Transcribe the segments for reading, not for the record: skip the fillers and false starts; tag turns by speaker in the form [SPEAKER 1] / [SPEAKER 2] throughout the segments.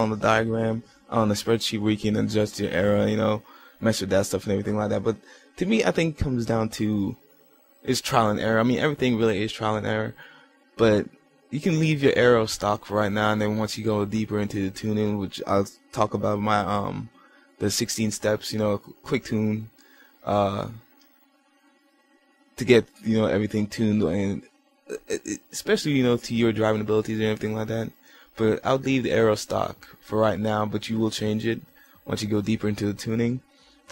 [SPEAKER 1] on the diagram on the spreadsheet where you can adjust your error, mess with that stuff and everything like that. But to me, I think it comes down to it's trial and error. I mean, everything really is trial and error, but you can leave your arrow stock for right now, and then once you go deeper into the tuning, which I'll talk about my the 16 steps, quick tune, to get everything tuned, and especially to your driving abilities and everything like that. But I'll leave the arrow stock for right now, but you will change it once you go deeper into the tuning.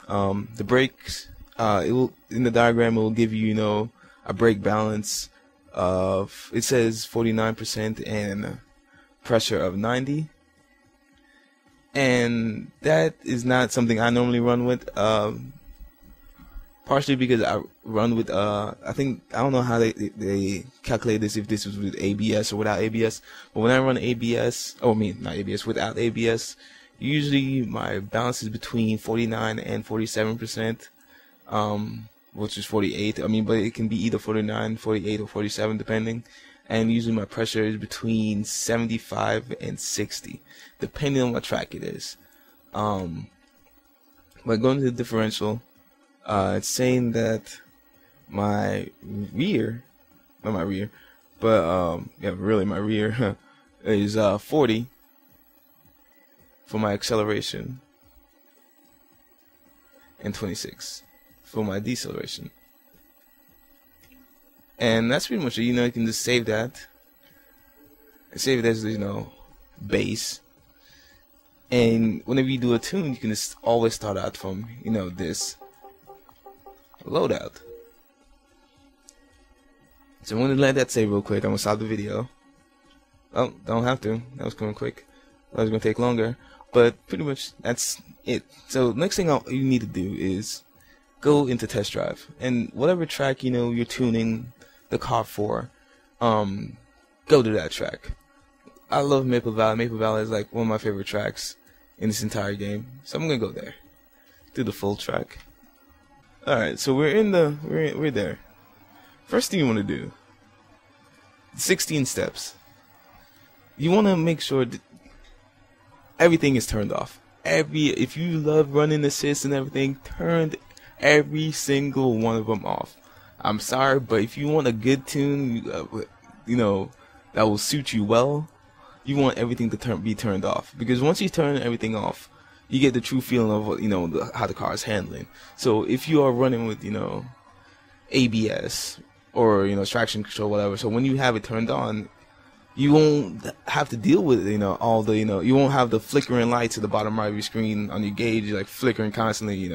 [SPEAKER 1] The brakes, it will, in the diagram, it will give you a brake balance of, it says 49% and pressure of 90, and that is not something I normally run with, partially because I run with I don't know how they calculate this, if this was with ABS or without ABS, but when I run ABS, not ABS, without ABS, usually my balance is between 49 and 47%, which is 48. But it can be either 49, 48, or 47 depending. And usually my pressure is between 75 and 60, depending on what track it is. But going to the differential, it's saying that my rear, not my rear, but really my rear is 40 for my acceleration and 26 for my deceleration. And that's pretty much it. You can just save that. Save it as base. And whenever you do a tune, you can just always start out from this loadout. So I'm gonna let that save real quick. I'm gonna stop the video. Oh, don't have to. That was going quick. That was gonna take longer. But pretty much that's it. So next thing you need to do is go into test drive, and whatever track you're tuning the car for, go to that track. I love Maple Valley. Maple Valley is like one of my favorite tracks in this entire game, so I'm gonna go there, do the full track. All right, so we're there. First thing you want to do, 16 steps. You want to make sure that everything is turned off. If you love running assist and everything, turn every single one of them off. I'm sorry, but if you want a good tune, that will suit you well, you want everything to be turned off. Because once you turn everything off, you get the true feeling of how the car is handling. So if you are running with ABS or traction control, whatever, so when you have it turned on, you won't have to deal with all the you won't have the flickering lights at the bottom right of your screen on your gauge, like flickering constantly,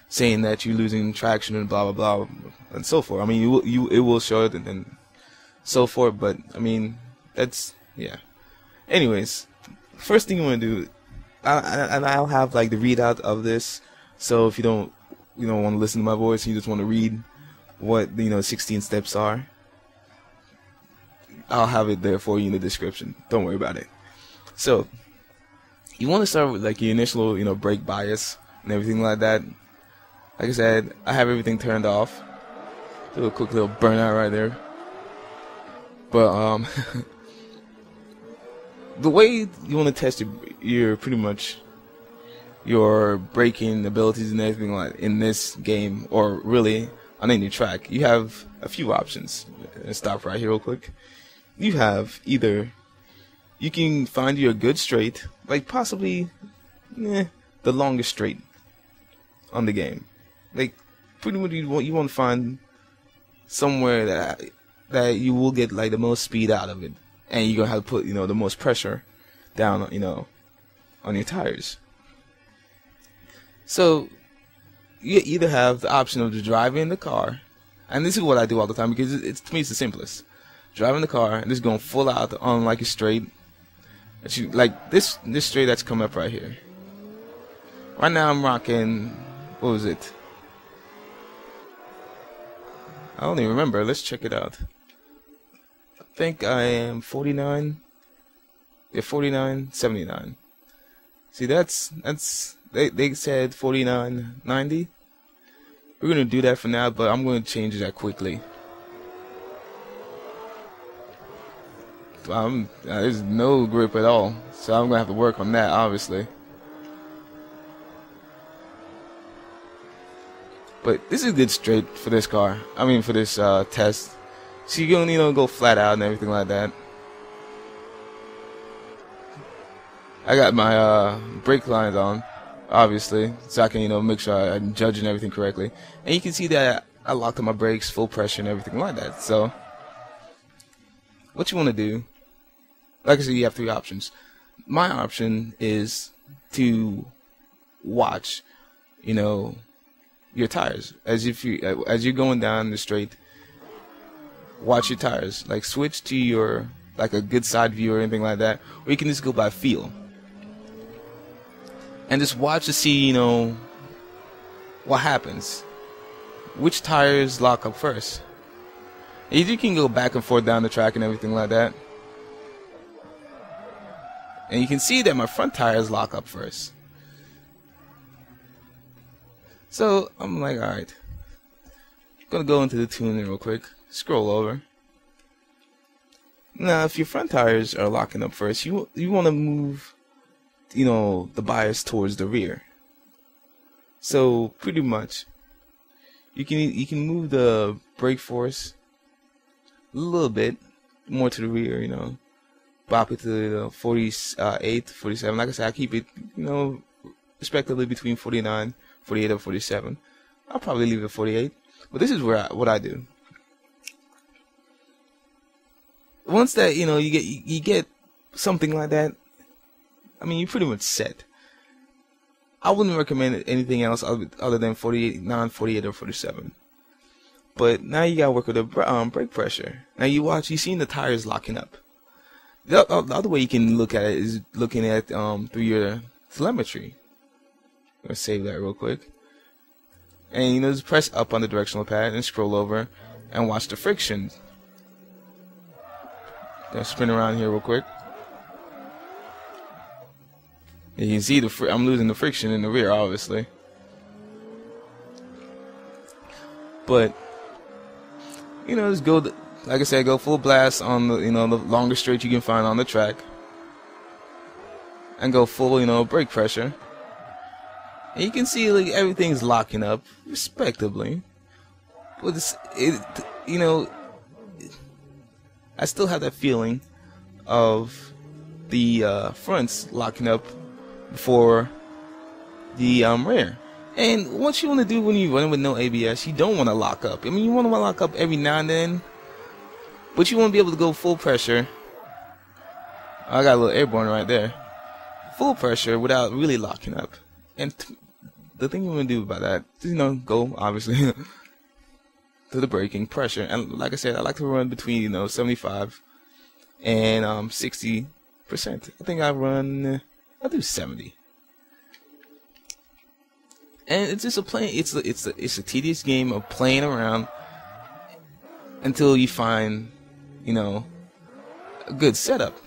[SPEAKER 1] saying that you're losing traction and blah blah blah and so forth. It will show it and so forth, but that's, yeah. Anyways, first thing you want to do, and I'll have like the readout of this, so if you don't want to listen to my voice, you just want to read what 16 steps are, I'll have it there for you in the description. Don't worry about it. So you want to start with like your initial brake bias and everything like that. Like I said, I have everything turned off. Do a quick little burnout right there. But the way you want to test your pretty much your braking abilities and everything like in this game, or really on any track, you have a few options. Let's stop right here real quick. You have either you can find you a good straight, like possibly the longest straight on the game. Like pretty much you want to find somewhere that you will get like the most speed out of it, and you're gonna have to put the most pressure down on your tires. So you either have the option of just driving the car, and this is what I do all the time because to me it's the simplest. Driving the car and just going full out on like a straight, like this straight that's coming up right here. Right now I'm rocking, what was it? I don't even remember. Let's check it out. I think I am 49. Yeah, 49.79. See, that's they said 49.90. We're gonna do that for now, but I'm gonna change that quickly. there's no grip at all, so I'm gonna have to work on that, obviously. But this is good straight for this car. I mean, for this test. So you're gonna go flat out and everything like that. I got my brake lines on, obviously, so I can make sure I'm judging everything correctly. And you can see that I locked on my brakes, full pressure, and everything like that. So what you want to do, like I said, you have three options. My option is to watch, your tires as you're going down the straight. Watch your tires, like switch to your a good side view or anything like that, or you can just go by feel and just watch to see what happens, which tires lock up first. And you can go back and forth down the track and everything like that, and you can see that my front tires lock up first. So I'm like, alright, gonna go into the tuning real quick, scroll over. Now if your front tires are locking up first, you want to move the bias towards the rear. So pretty much you can move the brake force a little bit more to the rear, bop it to the 48, 47. Like I said, I keep it respectively between 49, 48 or 47. I'll probably leave it at 48, but this is what I do. Once that you get something like that, I mean, you're pretty much set. I wouldn't recommend anything else other than 48, 48 or 47. But now you gotta work with the brake pressure. Now you seen the tires locking up. The other way you can look at it is looking at through your telemetry. I'm gonna save that real quick. And just press up on the directional pad and scroll over and watch the friction. Gonna spin around here real quick. And you can see I'm losing the friction in the rear, obviously. But just go, like I said, go full blast on the the longest straight you can find on the track, and go full brake pressure. And you can see everything's locking up respectably. But I still have that feeling of the fronts locking up before the rear. And what you want to do when you're running with no ABS, you don't want to lock up. I mean, you want to lock up every now and then, but you want to be able to go full pressure. I got a little airborne right there. Full pressure without really locking up. And the thing you want to do about that is, go obviously to the braking pressure. And like I said, I like to run between 75 and 60%. I think I'll do 70. And it's just it's a tedious game of playing around until you find a good setup.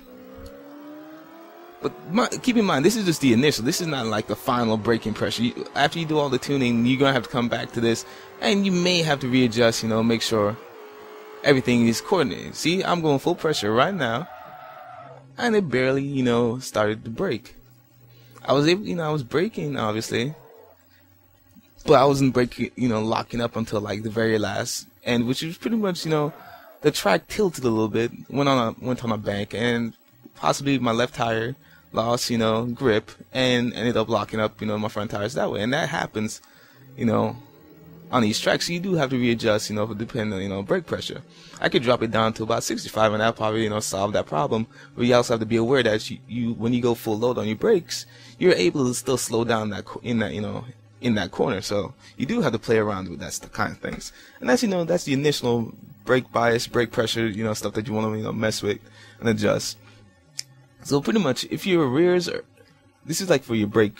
[SPEAKER 1] But keep in mind, this is just the initial. This is not like the final braking pressure. After you do all the tuning, you're gonna have to come back to this, and you may have to readjust. Make sure everything is coordinated. See, I'm going full pressure right now, and it barely started to brake. I was able, I was braking obviously, but I wasn't braking, locking up until like the very last, and which was pretty much, the track tilted a little bit, went on a bank, and possibly my left tire lost, grip, and ended up locking up, my front tires that way. And that happens, on these tracks. So you do have to readjust, depending on, brake pressure. I could drop it down to about 65, and that'll probably, solve that problem. But you also have to be aware that you when you go full load on your brakes, you're able to still slow down in that corner. So you do have to play around with that kind of things. And that's, that's the initial brake bias, brake pressure, stuff that you want to, mess with and adjust. So pretty much, if your rears are, this is like for your brake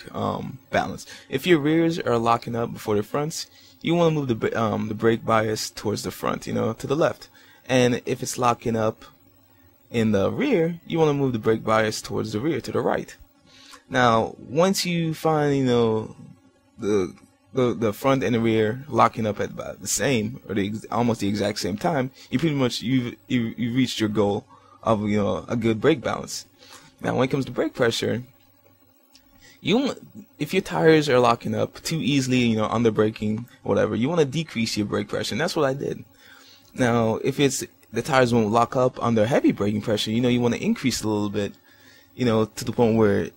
[SPEAKER 1] balance. If your rears are locking up before the fronts, you want to move the brake bias towards the front, to the left. And if it's locking up in the rear, you want to move the brake bias towards the rear, to the right. Now, once you find, the front and the rear locking up at about the same, or almost the exact same time, you pretty much you've reached your goal of a good brake balance. Now, when it comes to brake pressure, if your tires are locking up too easily, under braking, whatever, you want to decrease your brake pressure, and that's what I did. Now, if the tires won't lock up under heavy braking pressure, you want to increase it a little bit, to the point where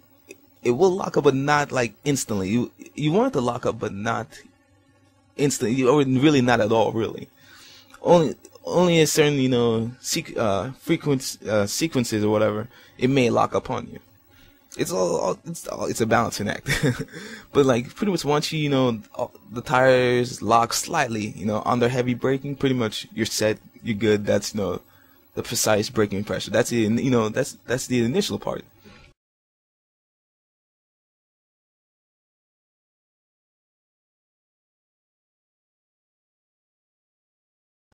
[SPEAKER 1] it will lock up, but not like instantly. You want it to lock up, but not instantly, or really not at all, really. Only a certain, sequences or whatever, it may lock up on you. It's a balancing act. But like pretty much once the tires lock slightly, under heavy braking, pretty much you're set, you're good. That's the precise braking pressure. That's it. That's the initial part.